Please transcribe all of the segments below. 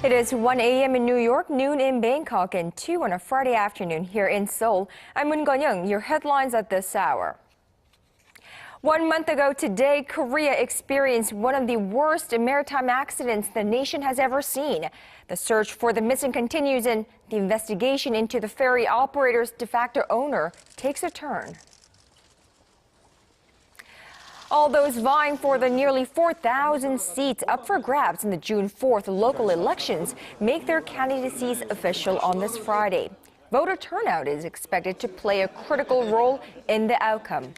It is 1 a.m. in New York, noon in Bangkok, and 2 on a Friday afternoon here in Seoul. I'm Moon-Geun-young, your headlines at this hour. 1 month ago today, Korea experienced one of the worst maritime accidents the nation has ever seen. The search for the missing continues, and the investigation into the ferry operator's de facto owner takes a turn. All those vying for the nearly 4,000 seats up for grabs in the June 4th local elections make their candidacies official on this Friday. Voter turnout is expected to play a critical role in the outcome.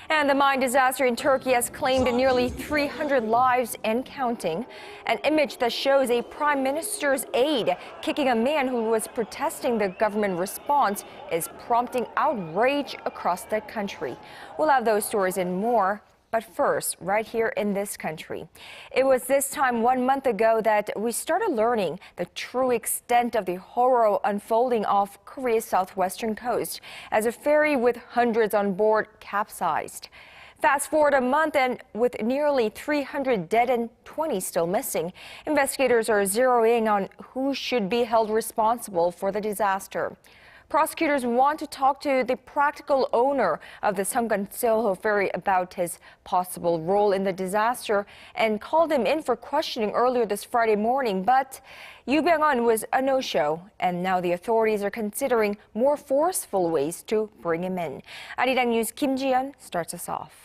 And the mine disaster in Turkey has claimed nearly 300 lives and counting. An image that shows a prime minister's aide kicking a man who was protesting the government response is prompting outrage across the country. We'll have those stories and more. But first, right here in this country. It was this time 1 month ago that we started learning the true extent of the horror unfolding off Korea's southwestern coast as a ferry with hundreds on board capsized. Fast forward a month, and with nearly 300 dead and 20 still missing, investigators are zeroing on who should be held responsible for the disaster. Prosecutors want to talk to the practical owner of the sunken Sewol-ho ferry about his possible role in the disaster and called him in for questioning earlier this Friday morning. But Yoo Byung-eun was a no-show, and now the authorities are considering more forceful ways to bring him in. Arirang News Kim Ji-yeon starts us off.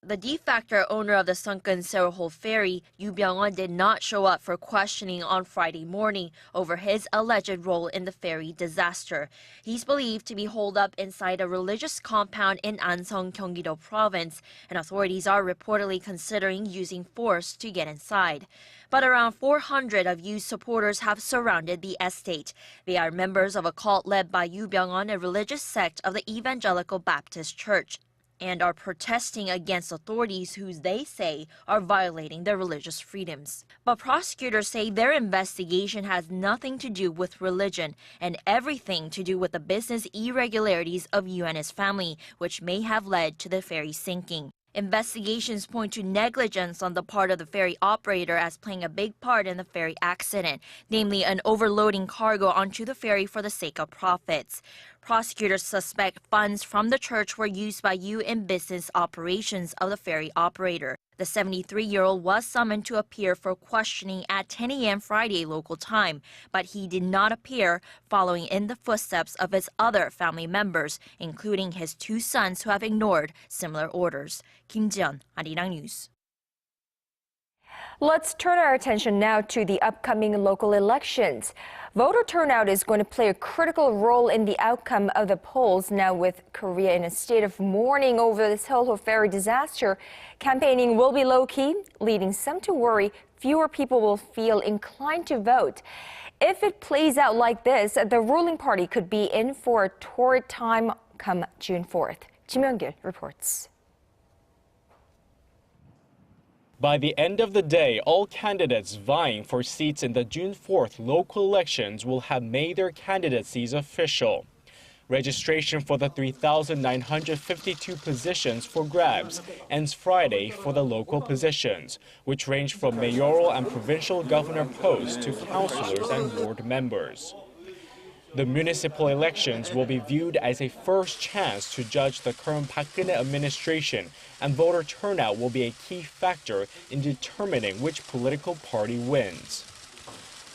The de facto owner of the sunken Sewol-ho ferry, Yoo Byung-eun, did not show up for questioning on Friday morning over his alleged role in the ferry disaster. He's believed to be holed up inside a religious compound in Anseong, Gyeonggi-do province, and authorities are reportedly considering using force to get inside. But around 400 of Yoo's supporters have surrounded the estate. They are members of a cult led by Yoo Byung-eun, a religious sect of the Evangelical Baptist Church, and are protesting against authorities who they say are violating their religious freedoms. But prosecutors say their investigation has nothing to do with religion and everything to do with the business irregularities of Yoo and his family, which may have led to the ferry sinking. Investigations point to negligence on the part of the ferry operator as playing a big part in the ferry accident, namely an overloading cargo onto the ferry for the sake of profits. Prosecutors suspect funds from the church were used by Yoo in business operations of the ferry operator. The 73-year-old was summoned to appear for questioning at 10 a.m. Friday local time, but he did not appear, following in the footsteps of his other family members, including his two sons who have ignored similar orders. Kim Ji-yeon, Arirang News. Let's turn our attention now to the upcoming local elections. Voter turnout is going to play a critical role in the outcome of the polls. Now, with Korea in a state of mourning over the Sewol-ho ferry disaster, campaigning will be low-key, leading some to worry fewer people will feel inclined to vote. If it plays out like this, the ruling party could be in for a torrid time come June 4th. Kim Myung-gil reports. By the end of the day, all candidates vying for seats in the June 4th local elections will have made their candidacies official. Registration for the 3,952 positions for grabs ends Friday for the local positions, which range from mayoral and provincial governor posts to councilors and ward members. The municipal elections will be viewed as a first chance to judge the current Park Geun-hye administration, and voter turnout will be a key factor in determining which political party wins.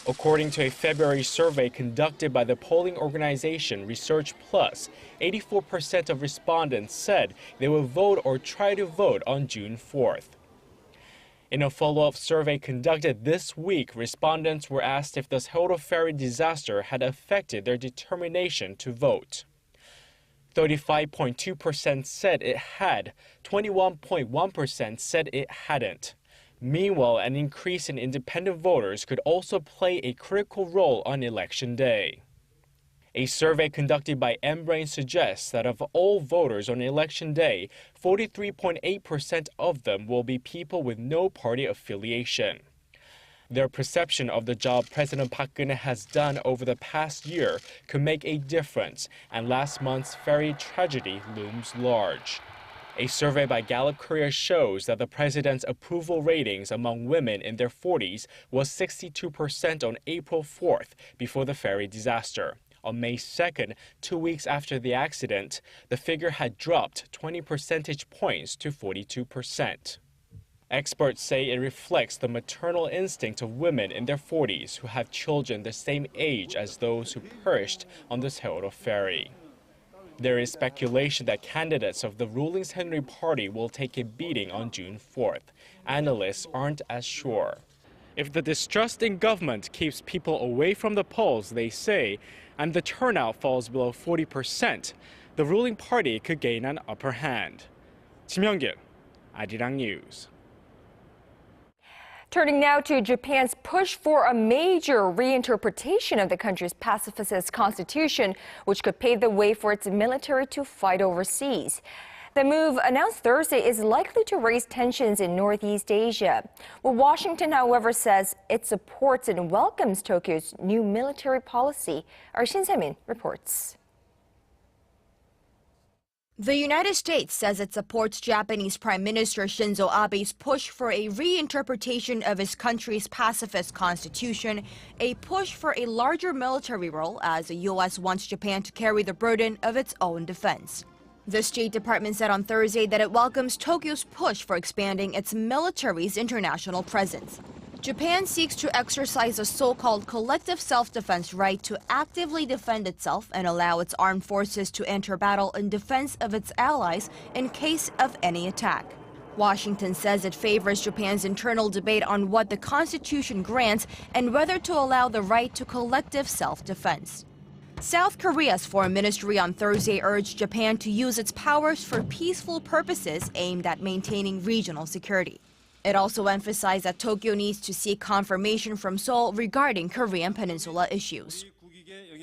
According to a February survey conducted by the polling organization Research Plus, 84% of respondents said they will vote or try to vote on June 4th. In a follow-up survey conducted this week, respondents were asked if the Sewol-ho ferry disaster had affected their determination to vote. 35.2% said it had, 21.1% said it hadn't. Meanwhile, an increase in independent voters could also play a critical role on election day. A survey conducted by mBrain suggests that of all voters on election day, 43.8% of them will be people with no party affiliation. Their perception of the job President Park Geun-hye has done over the past year could make a difference, and last month's ferry tragedy looms large. A survey by Gallup Korea shows that the president's approval ratings among women in their 40s was 62% on April 4th, before the ferry disaster. On May 2nd, 2 weeks after the accident, the figure had dropped 20 percentage points to 42%. Experts say it reflects the maternal instinct of women in their 40s who have children the same age as those who perished on the Sewol-ho ferry. There is speculation that candidates of the ruling Henry Party will take a beating on June 4th. Analysts aren't as sure. If the distrust in government keeps people away from the polls, they say, and the turnout falls below 40%, the ruling party could gain an upper hand. Kim-yeon, Arirang News. Turning now to Japan's push for a major reinterpretation of the country's pacifist constitution, which could pave the way for its military to fight overseas. The move, announced Thursday, is likely to raise tensions in Northeast Asia. Well, Washington, however, says it supports and welcomes Tokyo's new military policy. Our Shin Se-min reports. The United States says it supports Japanese Prime Minister Shinzo Abe's push for a reinterpretation of his country's pacifist constitution, a push for a larger military role as the U.S. wants Japan to carry the burden of its own defense. The State Department said on Thursday that it welcomes Tokyo's push for expanding its military's international presence. Japan seeks to exercise a so-called collective self-defense right to actively defend itself and allow its armed forces to enter battle in defense of its allies in case of any attack. Washington says it favors Japan's internal debate on what the Constitution grants and whether to allow the right to collective self-defense. South Korea's foreign ministry on Thursday urged Japan to use its powers for peaceful purposes aimed at maintaining regional security. It also emphasized that Tokyo needs to seek confirmation from Seoul regarding Korean Peninsula issues.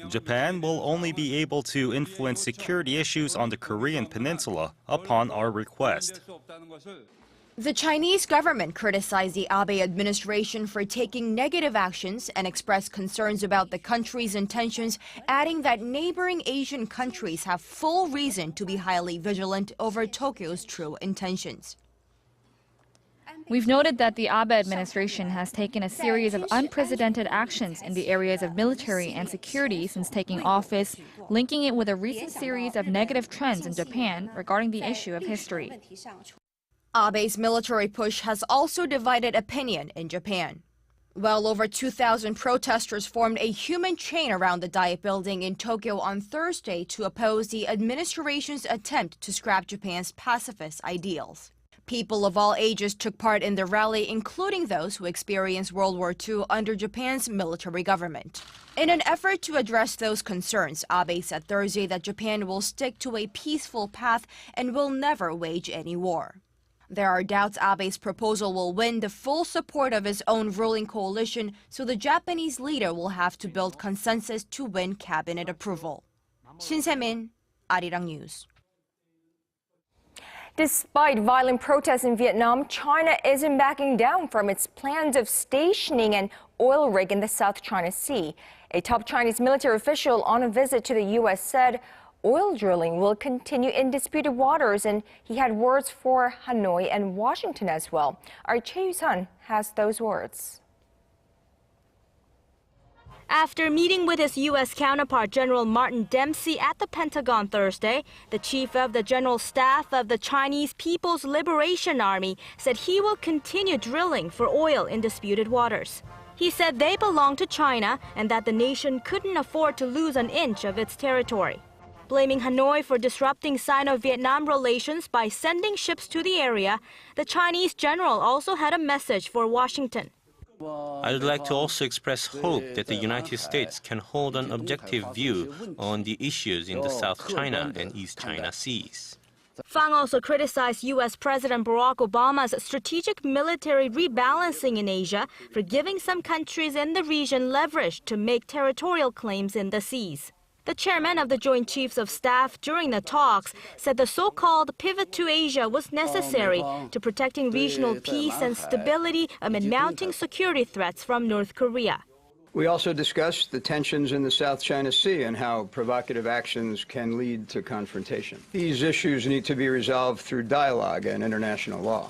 Japan will only be able to influence security issues on the Korean Peninsula upon our request. The Chinese government criticized the Abe administration for taking negative actions and expressed concerns about the country's intentions, adding that neighboring Asian countries have full reason to be highly vigilant over Tokyo's true intentions. We've noted that the Abe administration has taken a series of unprecedented actions in the areas of military and security since taking office, linking it with a recent series of negative trends in Japan regarding the issue of history. Abe's military push has also divided opinion in Japan. Well over 2,000 protesters formed a human chain around the Diet building in Tokyo on Thursday to oppose the administration's attempt to scrap Japan's pacifist ideals. People of all ages took part in the rally, including those who experienced World War II under Japan's military government. In an effort to address those concerns, Abe said Thursday that Japan will stick to a peaceful path and will never wage any war. There are doubts Abe's proposal will win the full support of his own ruling coalition, so the Japanese leader will have to build consensus to win cabinet approval. Shin Se-min, Arirang News. Despite violent protests in Vietnam, China isn't backing down from its plans of stationing an oil rig in the South China Sea. A top Chinese military official on a visit to the U.S. said oil drilling will continue in disputed waters, and he had words for Hanoi and Washington as well. Our Choi Yu-sun has those words. After meeting with his U.S. counterpart General Martin Dempsey at the Pentagon Thursday, the chief of the General Staff of the Chinese People's Liberation Army said he will continue drilling for oil in disputed waters. He said they belong to China and that the nation couldn't afford to lose an inch of its territory. Blaming Hanoi for disrupting Sino-Vietnam relations by sending ships to the area, the Chinese general also had a message for Washington. I'd like to also express hope that the United States can hold an objective view on the issues in the South China and East China Seas. Fang also criticized U.S. President Barack Obama's strategic military rebalancing in Asia for giving some countries in the region leverage to make territorial claims in the seas. The chairman of the Joint Chiefs of Staff during the talks said the so-called pivot to Asia was necessary to protecting regional peace and stability amid mounting security threats from North Korea. We also discussed the tensions in the South China Sea and how provocative actions can lead to confrontation. These issues need to be resolved through dialogue and international law.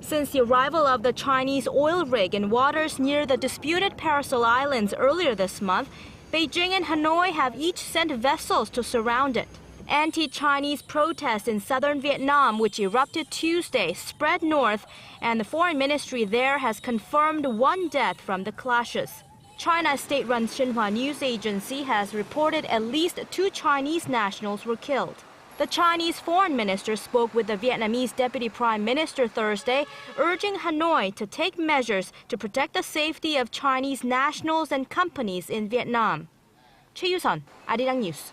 Since the arrival of the Chinese oil rig in waters near the disputed Paracel Islands earlier this month, Beijing and Hanoi have each sent vessels to surround it. Anti-Chinese protests in southern Vietnam, which erupted Tuesday, spread north, and the foreign ministry there has confirmed one death from the clashes. China's state-run Xinhua news agency has reported at least 2 Chinese nationals were killed. The Chinese foreign minister spoke with the Vietnamese deputy prime minister Thursday, urging Hanoi to take measures to protect the safety of Chinese nationals and companies in Vietnam. Choi Yoo-sun, Arirang News.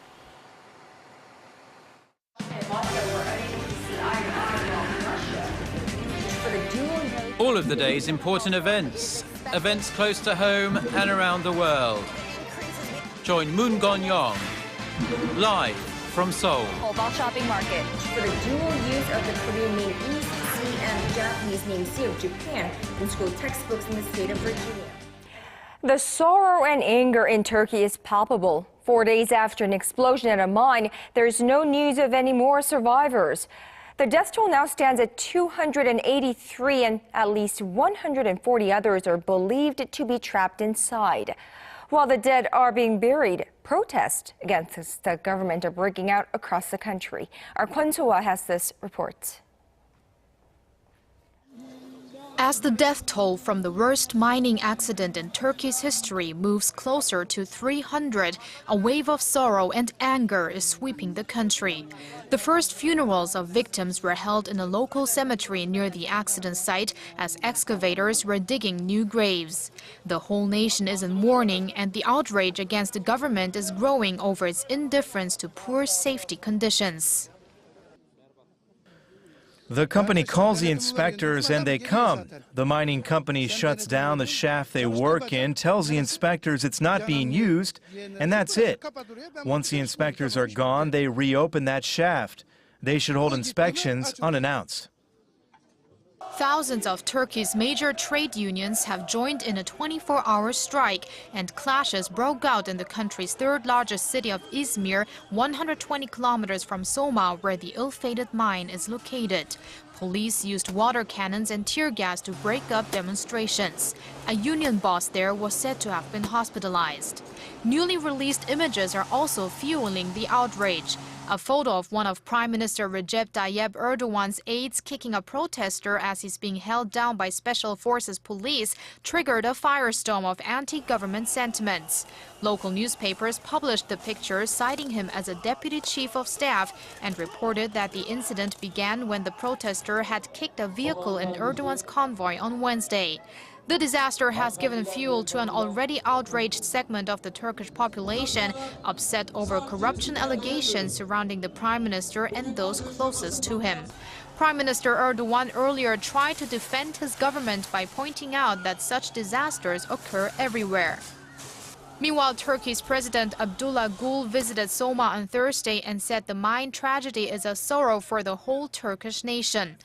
All of the day's important events close to home and around the world. Join Moon Gon-yong live from Seoul. Mobile shopping market for the dual use of the Korean name East Sea and Japanese name Sea of Japan in school textbooks in the state of Virginia. The sorrow and anger in Turkey is palpable. 4 days after an explosion at a mine, there's no news of any more survivors. The death toll now stands at 283, and at least 140 others are believed to be trapped inside. While the dead are being buried, protests against the government are breaking out across the country. Our Kwon So-hwa has this report. As the death toll from the worst mining accident in Turkey's history moves closer to 300, a wave of sorrow and anger is sweeping the country. The first funerals of victims were held in a local cemetery near the accident site as excavators were digging new graves. The whole nation is in mourning, and the outrage against the government is growing over its indifference to poor safety conditions. The company calls the inspectors and they come. The mining company shuts down the shaft they work in, tells the inspectors it's not being used, and that's it. Once the inspectors are gone, they reopen that shaft. They should hold inspections unannounced. Thousands of Turkey's major trade unions have joined in a 24-hour strike, and clashes broke out in the country's third-largest city of Izmir, 120 kilometers from Soma, where the ill-fated mine is located. Police used water cannons and tear gas to break up demonstrations. A union boss there was said to have been hospitalized. Newly released images are also fueling the outrage. A photo of one of Prime Minister Recep Tayyip Erdogan's aides kicking a protester as he's being held down by Special Forces police triggered a firestorm of anti-government sentiments. Local newspapers published the pictures, citing him as a deputy chief of staff, and reported that the incident began when the protester had kicked a vehicle in Erdogan's convoy on Wednesday. The disaster has given fuel to an already outraged segment of the Turkish population, upset over corruption allegations surrounding the prime minister and those closest to him. Prime Minister Erdogan earlier tried to defend his government by pointing out that such disasters occur everywhere. Meanwhile, Turkey's President Abdullah Gül visited Soma on Thursday and said the mine tragedy is a sorrow for the whole Turkish nation.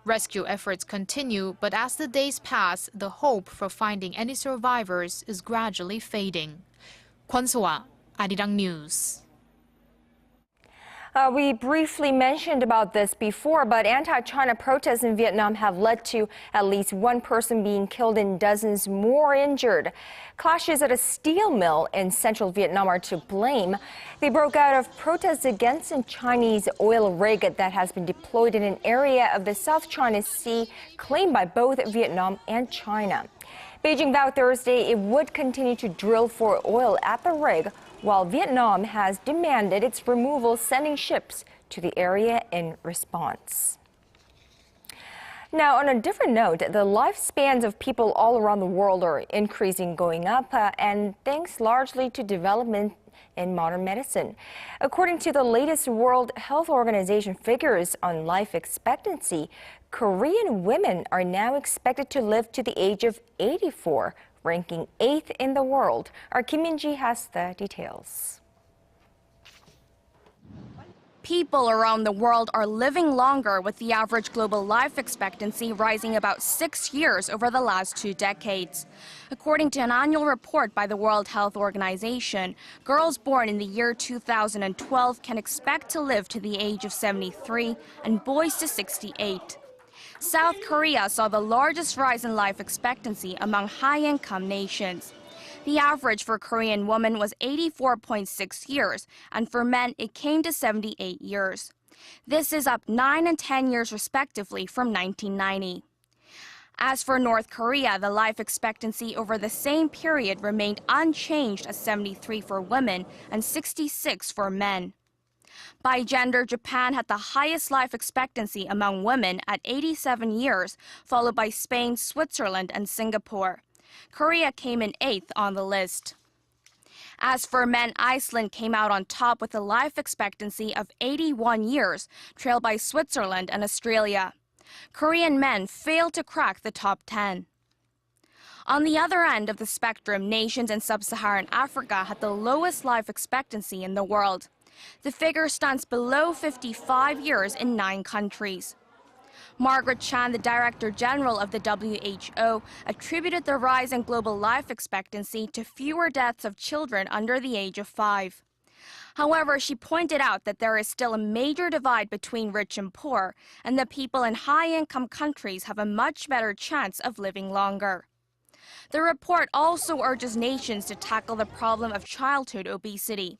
Rescue efforts continue, but as the days pass, the hope for finding any survivors is gradually fading. Kwon So-hwa, Arirang News. We briefly mentioned about this before, but anti-China protests in Vietnam have led to at least one person being killed and dozens more injured. Clashes at a steel mill in central Vietnam are to blame. They broke out of protests against a Chinese oil rig that has been deployed in an area of the South China Sea claimed by both Vietnam and China. Beijing vowed Thursday it would continue to drill for oil at the rig, while Vietnam has demanded its removal, sending ships to the area in response. Now, on a different note, the lifespans of people all around the world are increasing, going up, and thanks largely to development in modern medicine. According to the latest World Health Organization figures on life expectancy, Korean women are now expected to live to the age of 84, ranking 8th in the world. Our Kim Ji-yeon has the details. People around the world are living longer, with the average global life expectancy rising about 6 years over the last 2 decades. According to an annual report by the World Health Organization, girls born in the year 2012 can expect to live to the age of 73 and boys to 68. South Korea saw the largest rise in life expectancy among high-income nations. The average for Korean women was 84.6 years, and for men it came to 78 years. This is up 9 and 10 years respectively from 1990. As for North Korea, the life expectancy over the same period remained unchanged at 73 for women and 66 for men. By gender, Japan had the highest life expectancy among women at 87 years, followed by Spain, Switzerland, and Singapore. Korea came in 8th on the list. As for men, Iceland came out on top with a life expectancy of 81 years, trailed by Switzerland and Australia. Korean men failed to crack the top 10. On the other end of the spectrum, nations in sub-Saharan Africa had the lowest life expectancy in the world. The figure stands below 55 years in 9 countries. Margaret Chan, the Director General of the WHO, attributed the rise in global life expectancy to fewer deaths of children under the age of 5. However, she pointed out that there is still a major divide between rich and poor, and that people in high-income countries have a much better chance of living longer. The report also urges nations to tackle the problem of childhood obesity.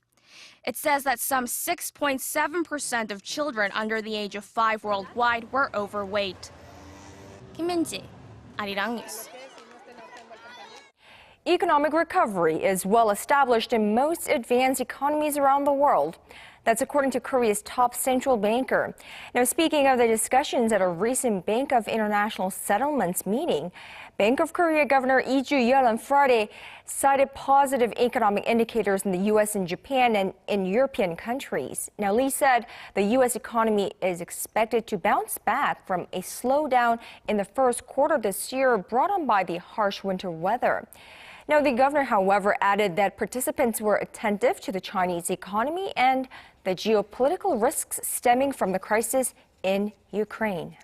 It says that some 6.7% of children under the age of 5 worldwide were overweight. Kim Ji-yeon, Arirang News. Economic recovery is well established in most advanced economies around the world. That's according to Korea's top central banker. Now, speaking of the discussions at a recent Bank of International Settlements meeting, Bank of Korea Governor Yoo Byung-eun on Friday cited positive economic indicators in the U.S. and Japan and in European countries. Now, Lee said the U.S. economy is expected to bounce back from a slowdown in the first quarter this year brought on by the harsh winter weather. Now, the governor, however, added that participants were attentive to the Chinese economy and the geopolitical risks stemming from the crisis in Ukraine.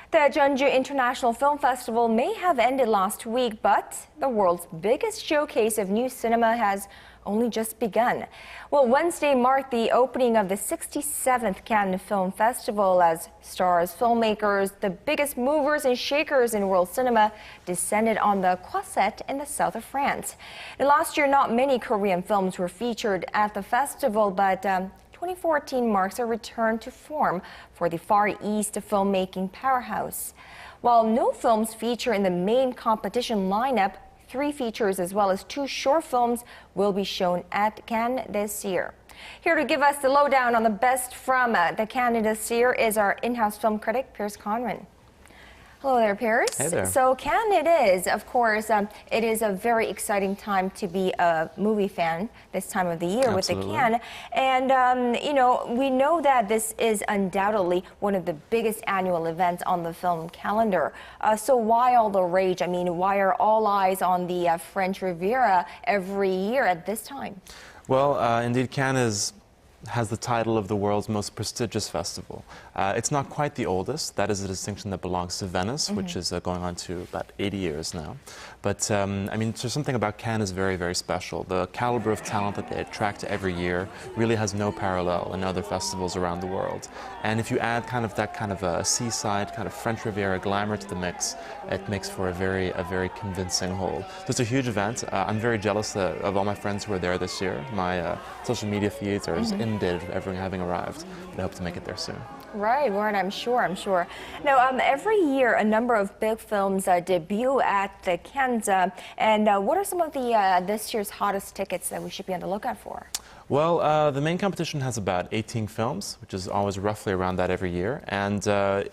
The Jeonju International Film Festival may have ended last week, but the world's biggest showcase of new cinema has only just begun. Well, Wednesday marked the opening of the 67th Cannes Film Festival as stars, filmmakers, the biggest movers and shakers in world cinema descended on the Croisette in the south of France. And last year, not many Korean films were featured at the festival, but 2014 marks a return to form for the Far East filmmaking powerhouse. While no films feature in the main competition lineup, 3 features as well as 2 short films will be shown at Cannes this year. Here to give us the lowdown on the best from the Cannes this year is our in-house film critic, Piers Conran. Hello there, Piers. Hey there. So Cannes it is, of course, it is a very exciting time to be a movie fan this time of the year. Absolutely. With the Cannes. And, you know, we know that this is undoubtedly one of the biggest annual events on the film calendar. So why all the rage? I mean, why are all eyes on the French Riviera every year at this time? Well, indeed, Cannes has the title of the world's most prestigious festival. It's not quite the oldest. That is a distinction that belongs to Venice, which is going on to about 80 years now. But, I mean, there's something about Cannes is very, very special. The caliber of talent that they attract every year really has no parallel in other festivals around the world. And if you add that kind of a seaside, kind of French Riviera glamour to the mix, it makes for a very convincing whole. So it's a huge event. I'm very jealous of all my friends who are there this year. My social media feeds are inundated with everyone having arrived, but I hope to make it there soon. Right, I'm sure. Now, every year, a number of big films debut at the Cannes. And what are some of the this year's hottest tickets that we should be on the lookout for? Well, the main competition has about 18 films, which is always roughly around that every year. And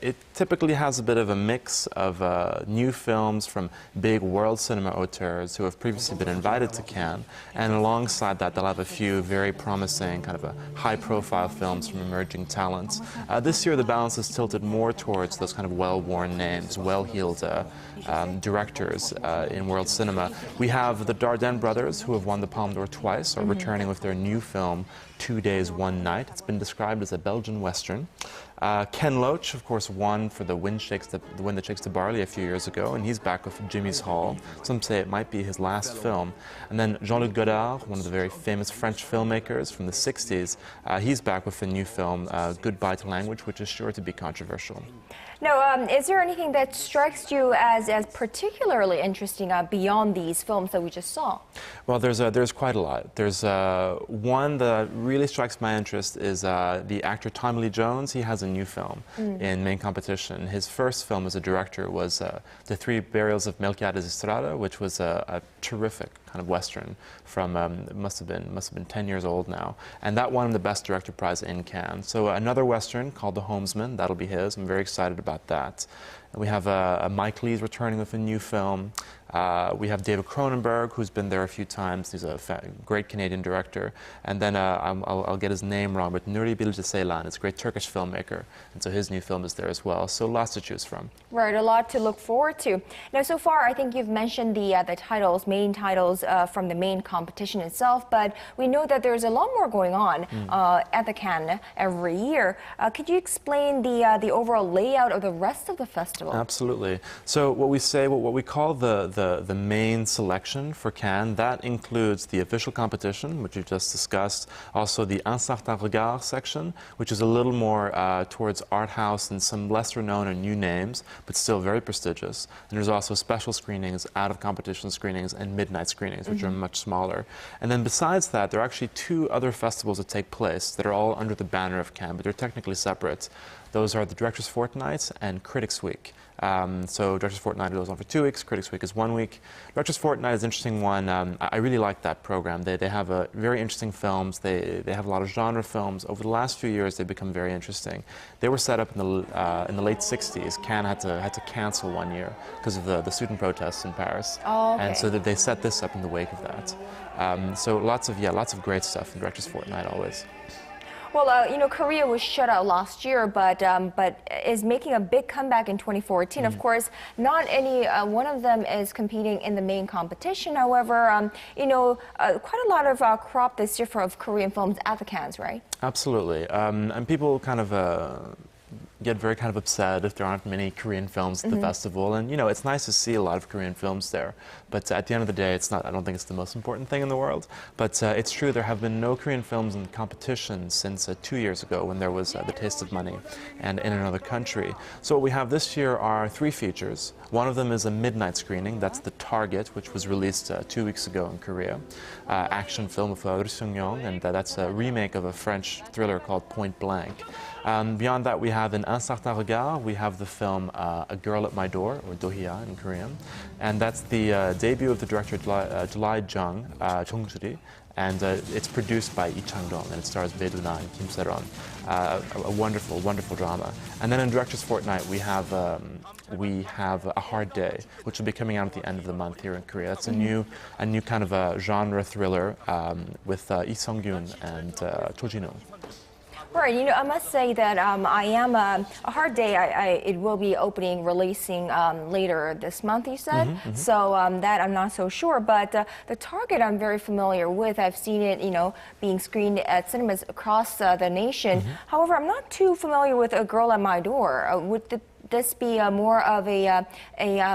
it typically has a bit of a mix of new films from big world cinema auteurs who have previously been invited to Cannes. And alongside that, they'll have a few very promising, kind of high-profile films from emerging talents. This year, the balance is tilted more towards those kind of well-worn names, well-heeled directors in world cinema. We have the Dardenne brothers, who have won the Palme d'Or twice, are returning with their new film, 2 Days, 1 Night. It's been described as a Belgian Western. Ken Loach, of course, won for The Wind That Shakes the Barley a few years ago, and he's back with Jimmy's Hall. Some say it might be his last film. And then Jean-Luc Godard, one of the very famous French filmmakers from the 60s, he's back with a new film, Goodbye to Language, which is sure to be controversial. Now, is there anything that strikes you as particularly interesting beyond these films that we just saw? Well, there's quite a lot. There's one that really strikes my interest is the actor Tommy Lee Jones. He has a new film in main competition. His first film as a director was The Three Burials of Melquiades Estrada, which was a terrific kind of Western from, it must have been 10 years old now. And that won him the Best Director Prize in Cannes. So another Western called The Homesman, that'll be his. I'm very excited about that. And we have Mike Lee's returning with a new film. We have David Cronenberg, who's been there a few times. He's a great Canadian director. And then I'll get his name wrong, but Nuri Bilge Ceylan is a great Turkish filmmaker. And so his new film is there as well. So lots to choose from. Right, a lot to look forward to. Now, so far, I think you've mentioned the titles, main titles from the main competition itself, but we know that there's a lot more going on at the Cannes every year. Could you explain the overall layout of the rest of the festival? Absolutely. So what we call the main selection for Cannes, that includes the official competition, which you just discussed, also the Un Certain Regard section, which is a little more towards art house and some lesser known and new names, but still very prestigious. And there's also special screenings, out of competition screenings, and midnight screenings, which are much smaller. And then besides that, there are actually 2 other festivals that take place that are all under the banner of Cannes, but they're technically separate. Those are the Directors' Fortnight and Critics' Week. So Directors' Fortnight goes on for 2 weeks, Critics' Week is 1 week. Directors' Fortnight is an interesting one. I really like that program. They have very interesting films. They have a lot of genre films. Over the last few years, they've become very interesting. They were set up in the late 60s. Cannes had to cancel 1 year because of the student protests in Paris. Oh, okay. And so they set this up in the wake of that. So lots of great stuff in Directors' Fortnight always. Well, you know, Korea was shut out last year, but is making a big comeback in 2014. Of course, not any one of them is competing in the main competition. However, you know, quite a lot of crop this year of Korean films at the Cannes, right? Absolutely, and people kind of get very kind of upset if there aren't many Korean films at the festival. And, you know, it's nice to see a lot of Korean films there. But at the end of the day, it's not, I don't think it's the most important thing in the world. But it's true, there have been no Korean films in competition since 2 years ago when there was The Taste of Money and In Another Country. So what we have this year are 3 features. One of them is a midnight screening. That's The Target, which was released 2 weeks ago in Korea. Action film of Yoo Byung-eun, and that's a remake of a French thriller called Point Blank. Beyond that, we have in Un Certain Regard, we have the film A Girl at My Door, or Dohia in Korean. And that's the debut of the director July Jung-suri. And it's produced by Lee Chang-dong, and it stars Bae Do-na and Kim Se-ron. A wonderful, wonderful drama. And then in Director's Fortnight, we have A Hard Day, which will be coming out at the end of the month here in Korea. That's a new kind of a genre thriller with Lee Sung-gyun and Cho Jin-ho. Right, you know, I must say that I am A Hard Day. It will be releasing later this month, you said. So that I'm not so sure. But The Target I'm very familiar with. I've seen it, you know, being screened at cinemas across the nation. However, I'm not too familiar with A Girl at My Door. Would this be more of a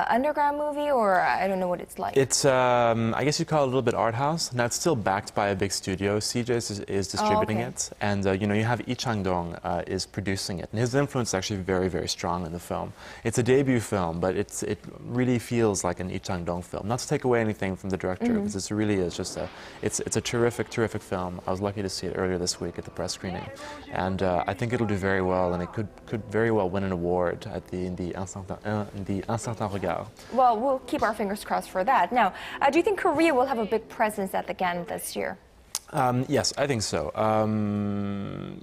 underground movie, or I don't know what it's like? It's, I guess you'd call it a little bit art house. Now, it's still backed by a big studio. CJ is distributing it. And, you know, you have Lee Chang-dong is producing it. And his influence is actually very, very strong in the film. It's a debut film, but it really feels like an Lee Chang-dong film. Not to take away anything from the director, because it really is just it's a terrific, terrific film. I was lucky to see it earlier this week at the press screening. And I think it'll do very well, and it could very well win an award at in the Un Certain Regard. Well, we'll keep our fingers crossed for that. Now, do you think Korea will have a big presence at the Cannes this year? Yes, I think so.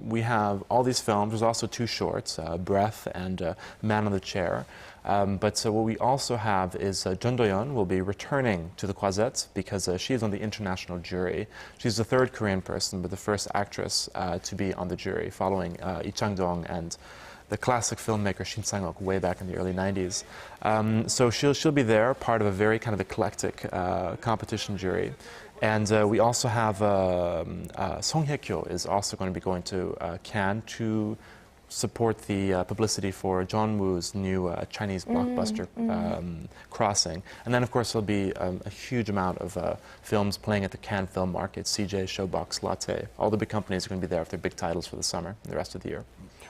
We have all these films. There's also 2 shorts, Breath and Man on the Chair. But what we also have is Jeon Do-yeon will be returning to the Croisettes because she is on the international jury. She's the 3rd Korean person, but the first actress to be on the jury, following Lee Chang-dong and the classic filmmaker Shin Sang-ok way back in the early 90s. So she'll be there, part of a very kind of eclectic competition jury. And we also have Song Hye-kyo is also going to be going to Cannes to support the publicity for John Woo's new Chinese blockbuster Crossing. And then, of course, there'll be a huge amount of films playing at the Cannes Film Market, CJ, Showbox, Latte. All the big companies are going to be there with their big titles for the summer and the rest of the year.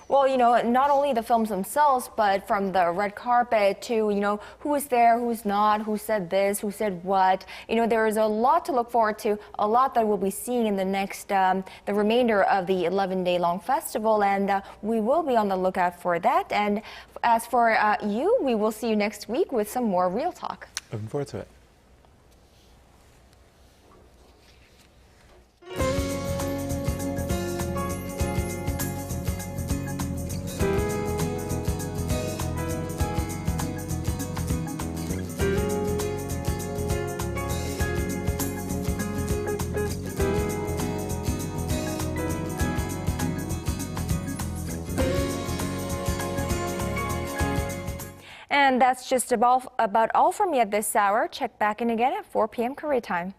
Well, you know, not only the films themselves, but from the red carpet to, you know, who is there, who's not, who said this, who said what. You know, there is a lot to look forward to, a lot that we'll be seeing in the next, the remainder of the 11-day-long festival, and we will be on the lookout for that. And as for you, we will see you next week with some more Real Talk. Looking forward to it. And that's just about all from me at this hour. Check back in again at 4 p.m. Korea time.